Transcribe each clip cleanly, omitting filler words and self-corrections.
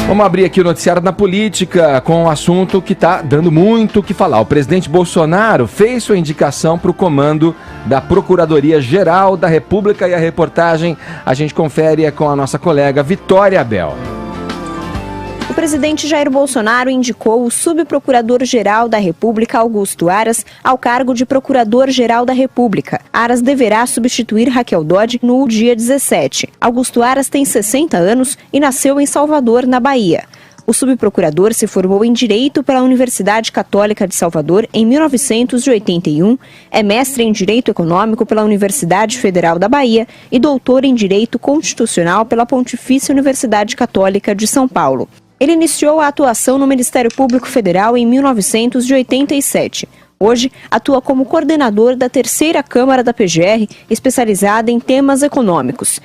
Vamos abrir aqui o noticiário na política com um assunto que está dando muito o que falar. O presidente Bolsonaro fez sua indicação para o comando da Procuradoria-Geral da República e a reportagem a gente confere com a nossa colega Vitória Abel. O presidente Jair Bolsonaro indicou o subprocurador-geral da República, Augusto Aras, ao cargo de procurador-geral da República. Aras deverá substituir Raquel Dodge no dia 17. Augusto Aras tem 60 anos e nasceu em Salvador, na Bahia. O subprocurador se formou em Direito pela Universidade Católica de Salvador em 1981, é mestre em Direito Econômico pela Universidade Federal da Bahia e doutor em Direito Constitucional pela Pontifícia Universidade Católica de São Paulo. Ele iniciou a atuação no Ministério Público Federal em 1987. Hoje, atua como coordenador da terceira Câmara da PGR, especializada em temas econômicos.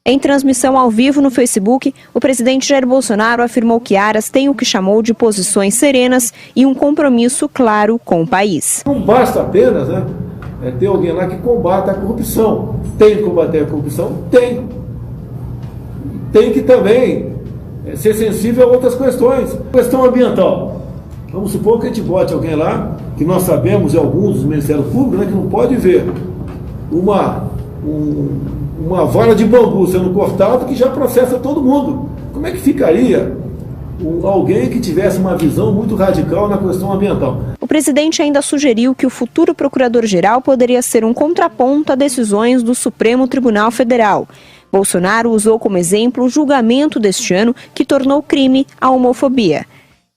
Em transmissão ao vivo no Facebook, o presidente Jair Bolsonaro afirmou que Aras tem o que chamou de posições serenas e um compromisso claro com o país. Não basta apenas ter alguém lá que combata a corrupção. Tem que combater a corrupção? Tem. Tem que também ser sensível a outras questões. Questão ambiental. Vamos supor que a gente bote alguém lá, que nós sabemos, em alguns dos Ministérios Públicos, que não pode ver uma vara de bambu sendo cortada que já processa todo mundo. Como é que ficaria alguém que tivesse uma visão muito radical na questão ambiental? O presidente ainda sugeriu que o futuro procurador-geral poderia ser um contraponto a decisões do Supremo Tribunal Federal. Bolsonaro usou como exemplo o julgamento deste ano que tornou crime a homofobia.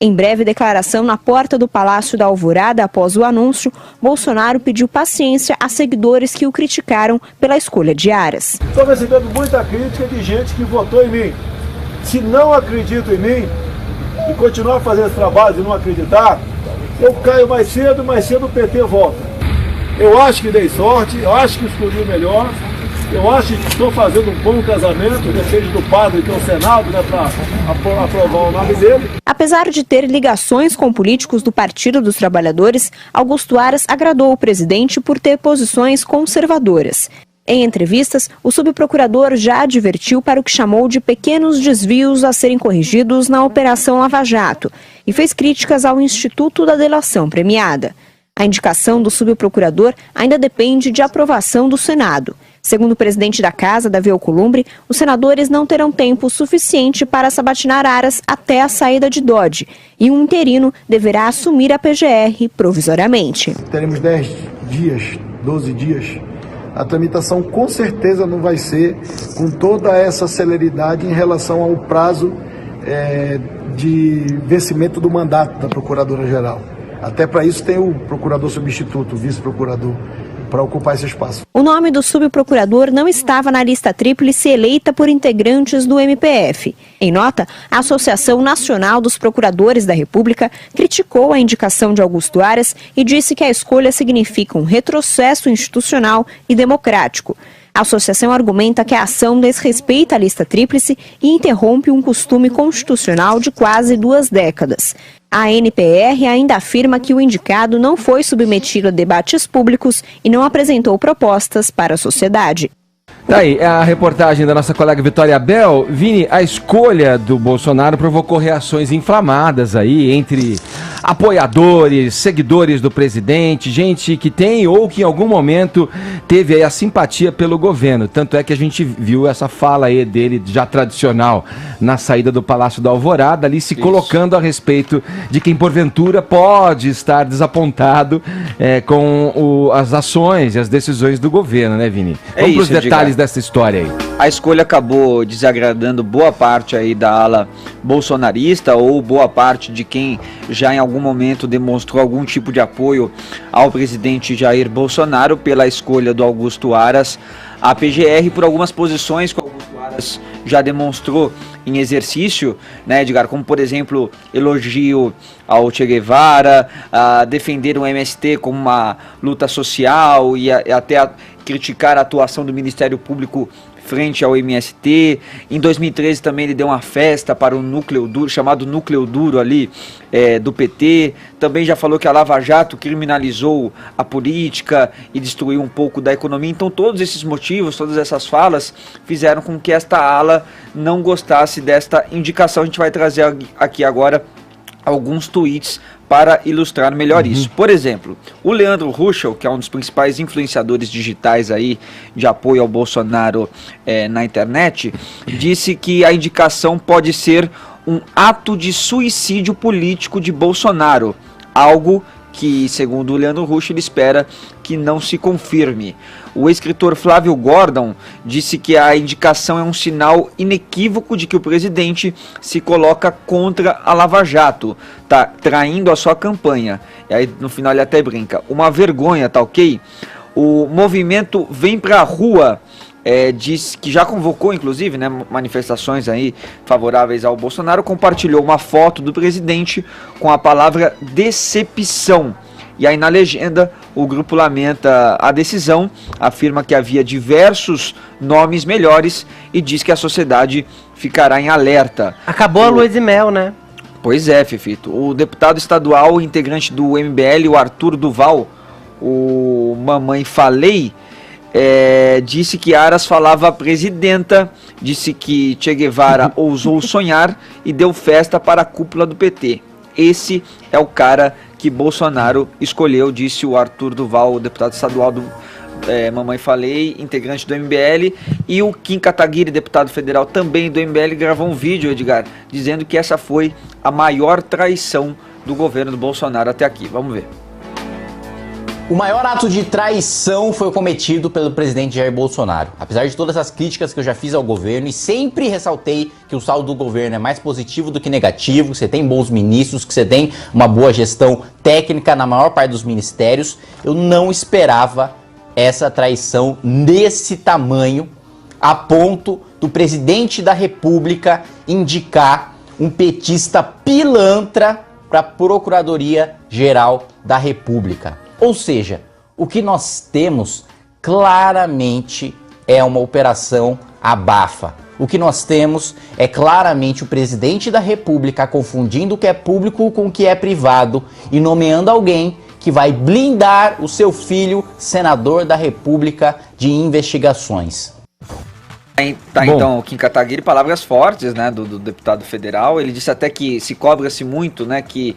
Em breve declaração na porta do Palácio da Alvorada após o anúncio, Bolsonaro pediu paciência a seguidores que o criticaram pela escolha de Aras. Estou recebendo muita crítica de gente que votou em mim. Se não acredito em mim e continuar fazendo esse trabalho e não acreditar, eu caio mais cedo o PT volta. Eu acho que dei sorte, eu acho que escolhi o melhor. Eu acho que estou fazendo um bom casamento, seja do padre que é o Senado, para aprovar o nome dele. Apesar de ter ligações com políticos do Partido dos Trabalhadores, Augusto Aras agradou o presidente por ter posições conservadoras. Em entrevistas, o subprocurador já advertiu para o que chamou de pequenos desvios a serem corrigidos na Operação Lava Jato e fez críticas ao Instituto da Delação Premiada. A indicação do subprocurador ainda depende de aprovação do Senado. Segundo o presidente da Casa, Davi Alcolumbre, os senadores não terão tempo suficiente para sabatinar Aras até a saída de Dodge e um interino deverá assumir a PGR provisoriamente. Teremos 10 dias, 12 dias. A tramitação com certeza não vai ser com toda essa celeridade em relação ao prazo de vencimento do mandato da Procuradora-Geral. Até para isso tem o procurador substituto, o vice-procurador, para ocupar esse espaço. O nome do subprocurador não estava na lista tríplice eleita por integrantes do MPF. Em nota, a Associação Nacional dos Procuradores da República criticou a indicação de Augusto Aras e disse que a escolha significa um retrocesso institucional e democrático. A associação argumenta que a ação desrespeita a lista tríplice e interrompe um costume constitucional de quase 2 décadas. A ANPR ainda afirma que o indicado não foi submetido a debates públicos e não apresentou propostas para a sociedade. Tá aí, a reportagem da nossa colega Vitória Abel. Vini, a escolha do Bolsonaro provocou reações inflamadas aí entre apoiadores, seguidores do presidente, gente que tem ou que em algum momento teve aí a simpatia pelo governo. Tanto é que a gente viu essa fala aí dele já tradicional na saída do Palácio da Alvorada, ali se colocando a respeito de quem porventura pode estar desapontado com as ações e as decisões do governo, né, Vini? Vamos para os detalhes dessa história aí. A escolha acabou desagradando boa parte aí da ala bolsonarista ou boa parte de quem já em algum momento demonstrou algum tipo de apoio ao presidente Jair Bolsonaro pela escolha do Augusto Aras à PGR por algumas posições que o Augusto Aras já demonstrou em exercício, né, Edgar, como por exemplo elogio ao Che Guevara, defender o MST como uma luta social e até criticar a atuação do Ministério Público frente ao MST. Em 2013 também ele deu uma festa para o núcleo duro, chamado núcleo duro ali do PT. Também já falou que a Lava Jato criminalizou a política e destruiu um pouco da economia. Então todos esses motivos, todas essas falas fizeram com que esta ala não gostasse desta indicação. A gente vai trazer aqui agora alguns tweets para ilustrar melhor isso. Por exemplo, o Leandro Ruschel, que é um dos principais influenciadores digitais aí de apoio ao Bolsonaro na internet, disse que a indicação pode ser um ato de suicídio político de Bolsonaro, algo que, segundo o Leandro Ruschel, ele espera que não se confirme. O escritor Flávio Gordon disse que a indicação é um sinal inequívoco de que o presidente se coloca contra a Lava Jato, tá traindo a sua campanha. E aí no final ele até brinca, uma vergonha, tá ok? O movimento Vem Pra Rua diz que já convocou, inclusive, né, manifestações aí favoráveis ao Bolsonaro, compartilhou uma foto do presidente com a palavra decepção. E aí na legenda o grupo lamenta a decisão, afirma que havia diversos nomes melhores e diz que a sociedade ficará em alerta. Acabou a lua de mel, né? Pois é, Fefito. O deputado estadual, integrante do MBL, o Arthur Duval, o Mamãe Falei, disse que Aras falava presidenta, disse que Che Guevara ousou sonhar e deu festa para a cúpula do PT. Esse é o cara que Bolsonaro escolheu, disse o Arthur Duval, o deputado estadual do Mamãe Falei, integrante do MBL, e o Kim Kataguiri, deputado federal também do MBL, gravou um vídeo, Edgar, dizendo que essa foi a maior traição do governo do Bolsonaro até aqui. Vamos ver. O maior ato de traição foi cometido pelo presidente Jair Bolsonaro. Apesar de todas as críticas que eu já fiz ao governo e sempre ressaltei que o saldo do governo é mais positivo do que negativo, que você tem bons ministros, que você tem uma boa gestão técnica na maior parte dos ministérios, eu não esperava essa traição desse tamanho, a ponto do presidente da República indicar um petista pilantra para a Procuradoria-Geral da República. Ou seja, o que nós temos claramente é uma operação abafa. O que nós temos é claramente o presidente da República confundindo o que é público com o que é privado e nomeando alguém que vai blindar o seu filho, senador da República, de investigações. Tá, então, o Kim Kataguiri, palavras fortes, né, do deputado federal. Ele disse até que se cobra-se muito, né, que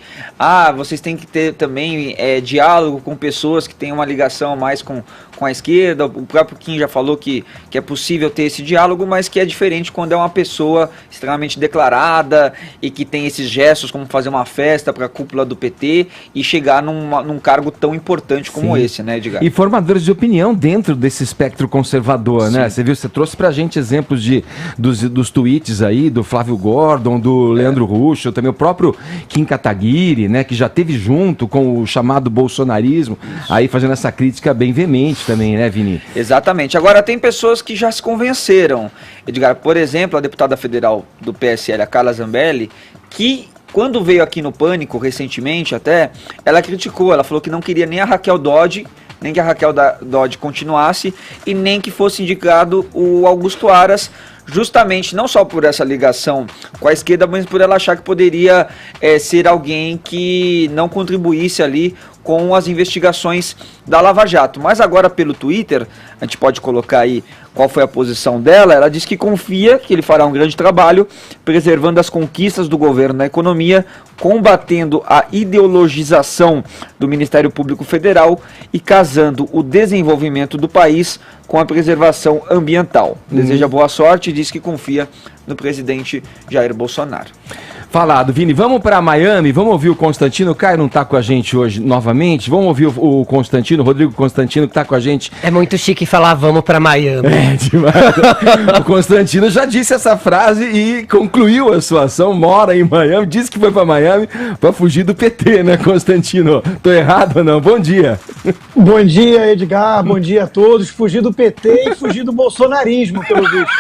vocês têm que ter também diálogo com pessoas que têm uma ligação mais com a esquerda. O próprio Kim já falou que é possível ter esse diálogo, mas que é diferente quando é uma pessoa extremamente declarada e que tem esses gestos como fazer uma festa para a cúpula do PT e chegar num cargo tão importante como esse, né, Edgar? E formadores de opinião dentro desse espectro conservador, né? Você viu, você trouxe pra gente exemplos dos tweets aí, do Flávio Gordon, do Leandro Ruschel, também o próprio Kim Kataguiri, né, que já teve junto com o chamado bolsonarismo, aí fazendo essa crítica bem veemente também, né, Vini? Exatamente. Agora, tem pessoas que já se convenceram. Edgar, por exemplo, a deputada federal do PSL, a Carla Zambelli, que quando veio aqui no Pânico, recentemente até, ela criticou, ela falou que não queria nem a Raquel Dodge, nem que a Raquel Dodge continuasse e nem que fosse indicado o Augusto Aras, justamente não só por essa ligação com a esquerda, mas por ela achar que poderia ser alguém que não contribuísse ali com as investigações da Lava Jato. Mas agora pelo Twitter, a gente pode colocar aí qual foi a posição dela. Ela diz que confia que ele fará um grande trabalho, preservando as conquistas do governo na economia, combatendo a ideologização do Ministério Público Federal e casando o desenvolvimento do país com a preservação ambiental. Deseja boa sorte e diz que confia no presidente Jair Bolsonaro. Falado, Vini. Vamos para Miami, vamos ouvir o Constantino. O Caio não está com a gente hoje novamente. Vamos ouvir o Constantino, o Rodrigo Constantino, que está com a gente. É muito chique falar vamos para Miami. Demais. O Constantino já disse essa frase e concluiu a sua ação, mora em Miami, disse que foi para Miami para fugir do PT, né, Constantino? Tô errado ou não? Bom dia. Bom dia, Edgar. Bom dia a todos. Fugir do PT e fugir do bolsonarismo, pelo visto.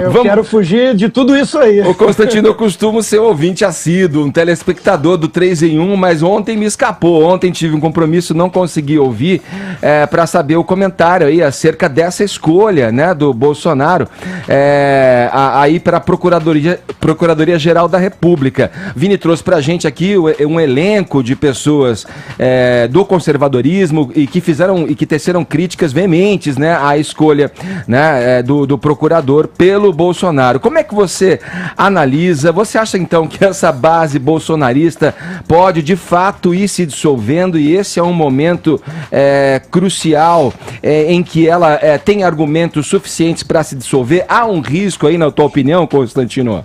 Eu quero fugir de tudo isso aí. O Constantino, eu costumo costumo ser ouvinte assíduo, um telespectador do 3 em 1, mas ontem me escapou. Ontem tive um compromisso, não consegui ouvir para saber o comentário aí acerca dessa escolha, né, do Bolsonaro aí para a Procuradoria-Geral da República. Vini trouxe pra gente aqui um elenco de pessoas do conservadorismo e que teceram críticas veementes, né, à escolha, né, do procurador pelo Bolsonaro. Como é que você analisa? Você acha então que essa base bolsonarista pode de fato ir se dissolvendo e esse é um momento crucial em que ela tem argumentos suficientes para se dissolver? Há um risco aí, na tua opinião, Constantino?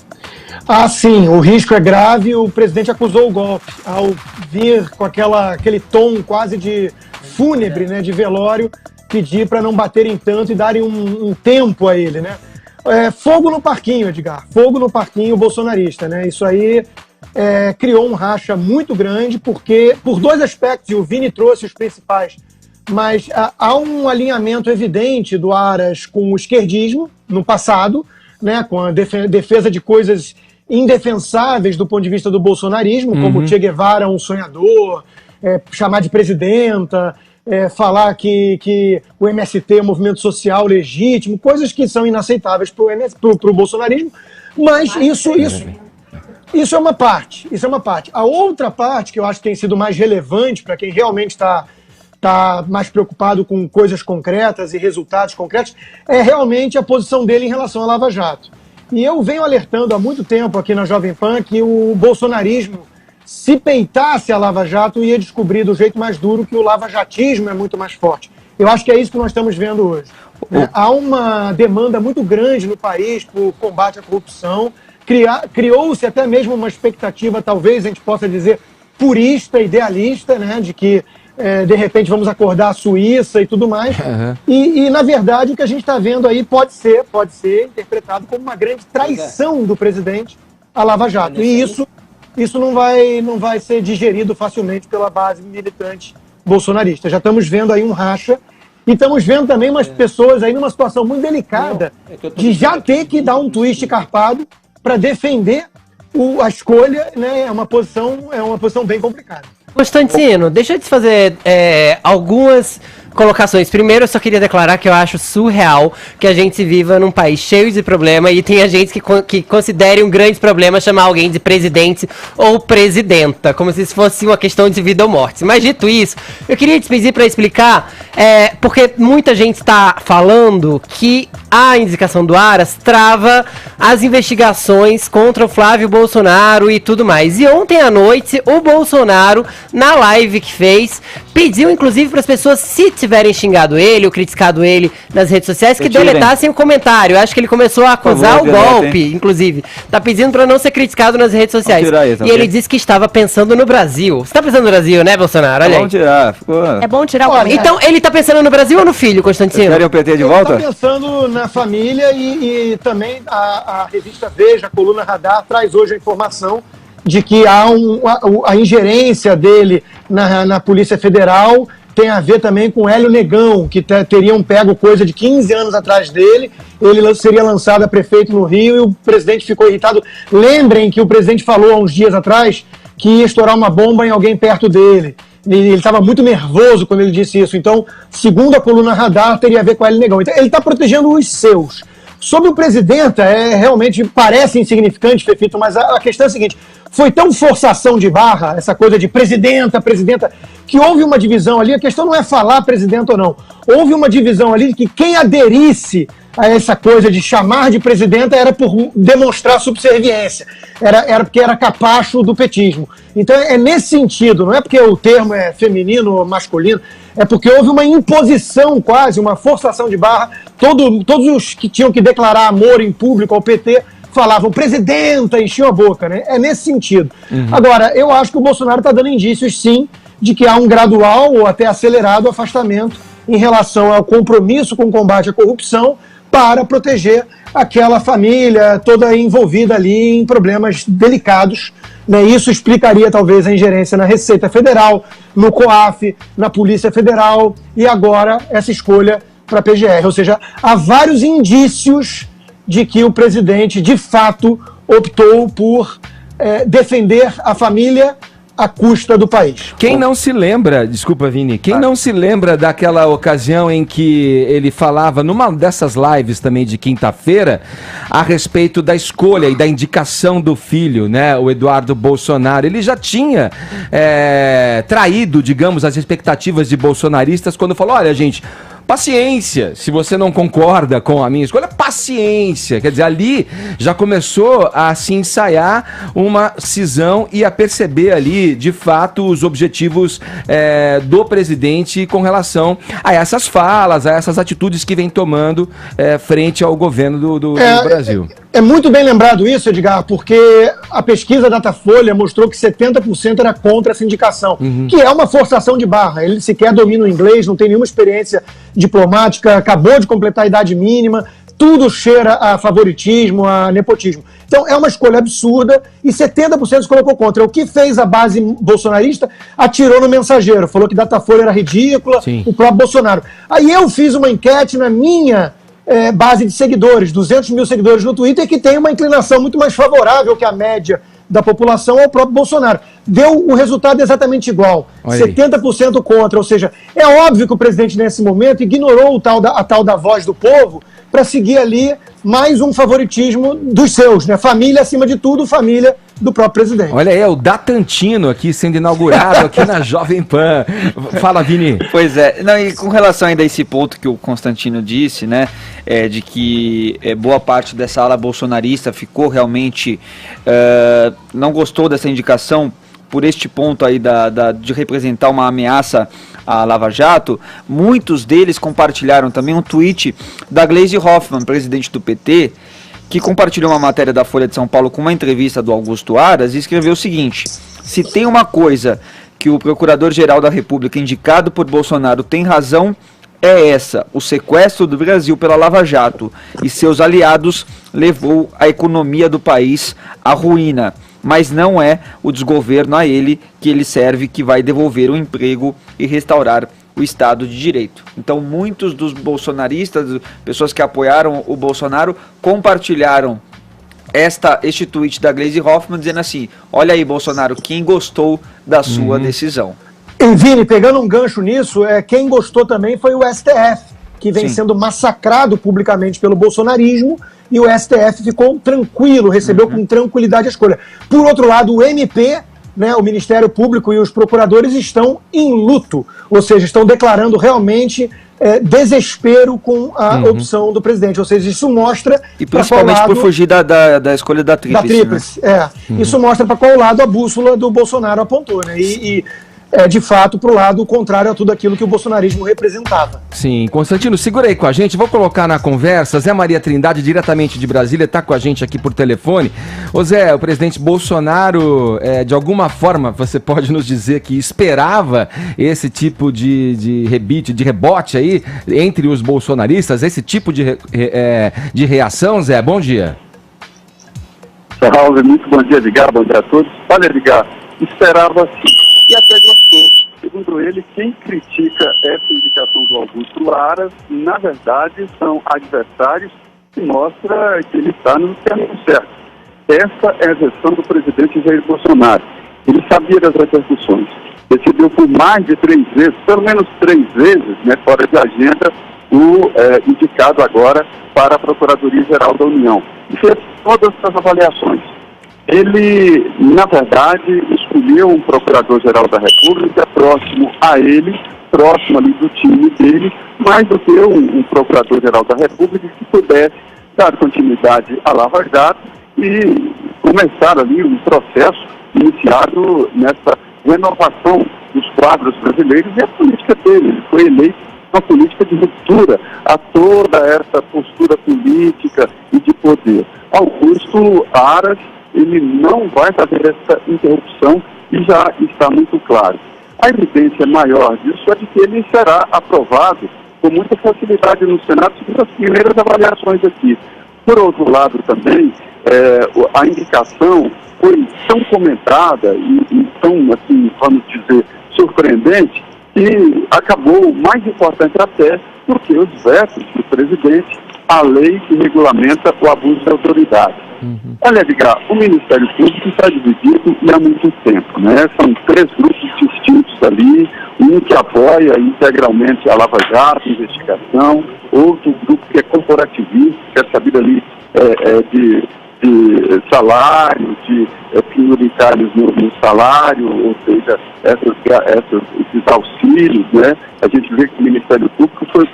Ah, sim, o risco é grave. O presidente acusou o golpe ao vir com aquele tom quase de fúnebre, né, de velório, pedir para não baterem tanto e darem um tempo a ele, né? Fogo no parquinho, Edgar, fogo no parquinho bolsonarista, né? Isso aí criou um racha muito grande, porque por dois aspectos, e o Vini trouxe os principais, mas há um alinhamento evidente do Aras com o esquerdismo no passado, né, com a defesa de coisas indefensáveis do ponto de vista do bolsonarismo, como Che Guevara um sonhador, chamar de presidenta, falar que o MST é um movimento social legítimo, coisas que são inaceitáveis para o bolsonarismo, mas isso é uma parte, A outra parte, que eu acho que tem sido mais relevante para quem realmente está mais preocupado com coisas concretas e resultados concretos, é realmente a posição dele em relação à Lava Jato. E eu venho alertando há muito tempo aqui na Jovem Pan que o bolsonarismo, se peitasse a Lava Jato, ia descobrir do jeito mais duro que o lavajatismo é muito mais forte. Eu acho que é isso que nós estamos vendo hoje. Há uma demanda muito grande no país por combate à corrupção. Criou-se até mesmo uma expectativa, talvez a gente possa dizer, purista, idealista, né, de que de repente vamos acordar a Suíça e tudo mais. E na verdade, o que a gente está vendo aí pode ser interpretado como uma grande traição do presidente à Lava Jato. E isso não vai ser digerido facilmente pela base militante bolsonarista. Já estamos vendo aí um racha e estamos vendo também umas pessoas aí numa situação muito delicada de já ter que dar um twist carpado para defender a escolha, né? É uma posição bem complicada. Constantino, deixa eu te fazer algumas colocações. Primeiro, eu só queria declarar que eu acho surreal que a gente viva num país cheio de problema e tenha gente que considere um grande problema chamar alguém de presidente ou presidenta, como se isso fosse uma questão de vida ou morte. Mas dito isso, eu queria te pedir para explicar, porque muita gente está falando que a indicação do Aras trava as investigações contra o Flávio Bolsonaro e tudo mais. E ontem à noite, o Bolsonaro, na live que fez, pediu inclusive para as pessoas, se tiverem xingado ele ou criticado ele nas redes sociais, que deletassem o comentário. Eu acho que ele começou a acusar o golpe, inclusive. Tá pedindo para não ser criticado nas redes sociais. E ele disse que estava pensando no Brasil. Você tá pensando no Brasil, né, Bolsonaro? Olha aí. Vamos tirar. É bom tirar o comentário. Então, ele tá pensando no Brasil ou no filho, Constantino? Querem o PT de volta? Ele tá pensando na família e também a revista Veja, a coluna Radar, traz hoje a informação de que há a ingerência dele na Polícia Federal tem a ver também com Hélio Negão, que teriam pego coisa de 15 anos atrás dele. Ele seria lançado a prefeito no Rio e o presidente ficou irritado. Lembrem que o presidente falou há uns dias atrás que ia estourar uma bomba em alguém perto dele. Ele estava muito nervoso quando ele disse isso. Então, segundo a coluna Radar, teria a ver com Hélio Negão. Então, ele está protegendo os seus. Sobre o presidente, realmente parece insignificante, Fefito, mas a questão é a seguinte: foi tão forçação de barra, essa coisa de presidenta, que houve uma divisão ali. A questão não é falar presidenta ou não. Houve uma divisão ali de que quem aderisse a essa coisa de chamar de presidenta era por demonstrar subserviência, era porque era capacho do petismo. Então é nesse sentido, não é porque o termo é feminino ou masculino, é porque houve uma imposição quase, uma forçação de barra. Todos os que tinham que declarar amor em público ao PT falavam presidenta, enchiam a boca, né? É nesse sentido. Agora, eu acho que o Bolsonaro está dando indícios, sim, de que há um gradual ou até acelerado afastamento em relação ao compromisso com o combate à corrupção para proteger aquela família toda envolvida ali em problemas delicados, né? Isso explicaria talvez a ingerência na Receita Federal, no COAF, na Polícia Federal e agora essa escolha para a PGR. Ou seja, há vários indícios de que o presidente, de fato, optou por defender a família à custa do país. Quem não se lembra, desculpa Vini, quem não se lembra daquela ocasião em que ele falava, numa dessas lives também de quinta-feira, a respeito da escolha e da indicação do filho, né, o Eduardo Bolsonaro. Ele já tinha traído, digamos, as expectativas de bolsonaristas quando falou, olha gente, paciência, se você não concorda com a minha escolha, paciência. Quer dizer, ali já começou a se ensaiar uma cisão e a perceber ali, de fato, os objetivos do presidente com relação a essas falas, a essas atitudes que vem tomando frente ao governo do Brasil. É muito bem lembrado isso, Edgar, porque a pesquisa Datafolha mostrou que 70% era contra essa indicação, que é uma forçação de barra. Ele sequer domina o inglês, não tem nenhuma experiência diplomática, acabou de completar a idade mínima, tudo cheira a favoritismo, a nepotismo. Então é uma escolha absurda e 70% se colocou contra. O que fez a base bolsonarista? Atirou no Mensageiro, falou que Datafolha era ridícula, Sim. O próprio Bolsonaro. Aí eu fiz uma enquete na minha base de seguidores, 200 mil seguidores no Twitter, que tem uma inclinação muito mais favorável que a média da população ao próprio Bolsonaro. Deu o resultado exatamente igual, 70% contra, ou seja, é óbvio que o presidente nesse momento ignorou a tal da voz do povo para seguir ali mais um favoritismo dos seus, né? Família acima de tudo, família do próprio presidente. Olha aí, é o Datantino aqui sendo inaugurado aqui na Jovem Pan. Fala, Vini. Pois é, não, e com relação ainda a esse ponto que o Constantino disse, né, de que boa parte dessa ala bolsonarista ficou realmente, não gostou dessa indicação por este ponto aí de representar uma ameaça à Lava Jato, muitos deles compartilharam também um tweet da Gleisi Hoffmann, presidente do PT, que compartilhou uma matéria da Folha de São Paulo com uma entrevista do Augusto Aras e escreveu o seguinte: se tem uma coisa que o Procurador-Geral da República indicado por Bolsonaro tem razão, é essa: o sequestro do Brasil pela Lava Jato e seus aliados levou a economia do país à ruína. Mas não é o desgoverno a ele que ele serve que vai devolver o emprego e restaurar o Estado de Direito. Então muitos dos bolsonaristas, pessoas que apoiaram o Bolsonaro, compartilharam este tweet da Gleisi Hoffmann dizendo assim: olha aí, Bolsonaro, quem gostou da sua decisão. E Vini, pegando um gancho nisso, quem gostou também foi o STF, que vem sendo massacrado publicamente pelo bolsonarismo, e o STF ficou tranquilo, recebeu com tranquilidade a escolha. Por outro lado, o MP, né, o Ministério Público e os procuradores estão em luto, ou seja, estão declarando realmente desespero com a opção do presidente. Ou seja, isso mostra... E principalmente por fugir da escolha da Tríplice. Né? Isso mostra para qual lado a bússola do Bolsonaro apontou, né? De fato, para o lado contrário a tudo aquilo que o bolsonarismo representava. Sim, Constantino, segura aí com a gente, vou colocar na conversa, Zé Maria Trindade, diretamente de Brasília, está com a gente aqui por telefone. Ô Zé, o presidente Bolsonaro, de alguma forma, você pode nos dizer que esperava esse tipo de rebote aí, entre os bolsonaristas, esse tipo de reação, Zé? Bom dia. Salve, muito bom dia, Edgar, bom dia a todos. Olha, Edgar, esperava sim. E até gostou. Segundo ele, quem critica essa indicação do Augusto Aras, na verdade, são adversários que mostra que ele está no caminho certo. Essa é a versão do presidente Jair Bolsonaro. Ele sabia das repercussões. Decidiu por mais de 3 vezes, pelo menos 3 vezes, né, fora de agenda, o indicado agora para a Procuradoria-Geral da União. E fez todas as avaliações. Ele, na verdade, escolheu um Procurador-Geral da República próximo a ele, próximo ali do time dele, mais do que um Procurador-Geral da República que pudesse dar continuidade à Lava Jato e começar ali um processo iniciado nessa renovação dos quadros brasileiros e a política dele. Ele foi eleito uma política de ruptura a toda essa postura política e de poder. Augusto Aras, ele não vai fazer essa interrupção e já está muito claro. A evidência maior disso é de que ele será aprovado com muita facilidade no Senado, segundo as primeiras avaliações aqui. Por outro lado também, a indicação foi tão comentada e tão, assim, vamos dizer, surpreendente, que acabou, mais importante até, porque os vetos do presidente, a lei que regulamenta o abuso de autoridade. Olha, Edgar, o Ministério Público está dividido e há muito tempo, né? São 3 grupos distintos ali, um que apoia integralmente a Lava Jato, investigação, outro grupo que é corporativista, quer saber ali de salário, de prioritários no salário, ou seja, esses auxílios, né? A gente vê que o Ministério Público foi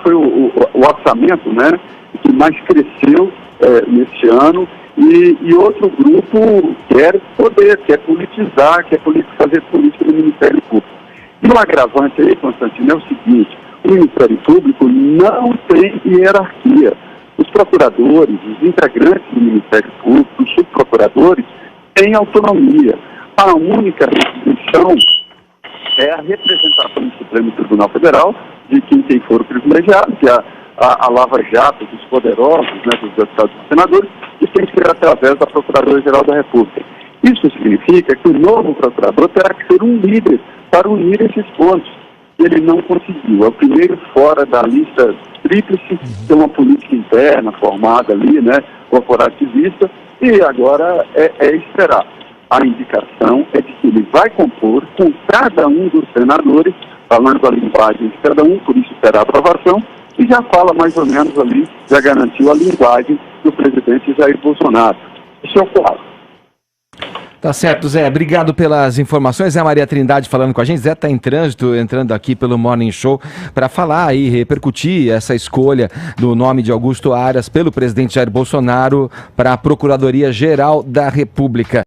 foi o orçamento, né, que mais cresceu neste ano, e outro grupo quer poder, quer politizar, quer fazer política no Ministério Público. E o agravante aí, Constantino, é o seguinte: o Ministério Público não tem hierarquia. Os procuradores, os integrantes do Ministério Público, os subprocuradores, têm autonomia. A única restrição é a representação do Supremo Tribunal Federal de quem tem foro privilegiado, que é a Lava Jato dos poderosos, né, dos deputados e senadores, e tem que ser através da Procuradora-Geral da República. Isso significa que o novo procurador terá que ser um líder para unir esses pontos. Ele não conseguiu. É o primeiro fora da lista tríplice, tem uma política interna formada ali, né, corporativista, e agora é esperar. A indicação é de que ele vai compor com cada um dos senadores, falando a linguagem de cada um, por isso terá aprovação, e já fala mais ou menos ali, já garantiu a linguagem do presidente Jair Bolsonaro. Isso é o quadro. Tá certo, Zé. Obrigado pelas informações. Zé Maria Trindade falando com a gente. Zé está em trânsito, entrando aqui pelo Morning Show para falar e repercutir essa escolha do nome de Augusto Aras pelo presidente Jair Bolsonaro para a Procuradoria-Geral da República.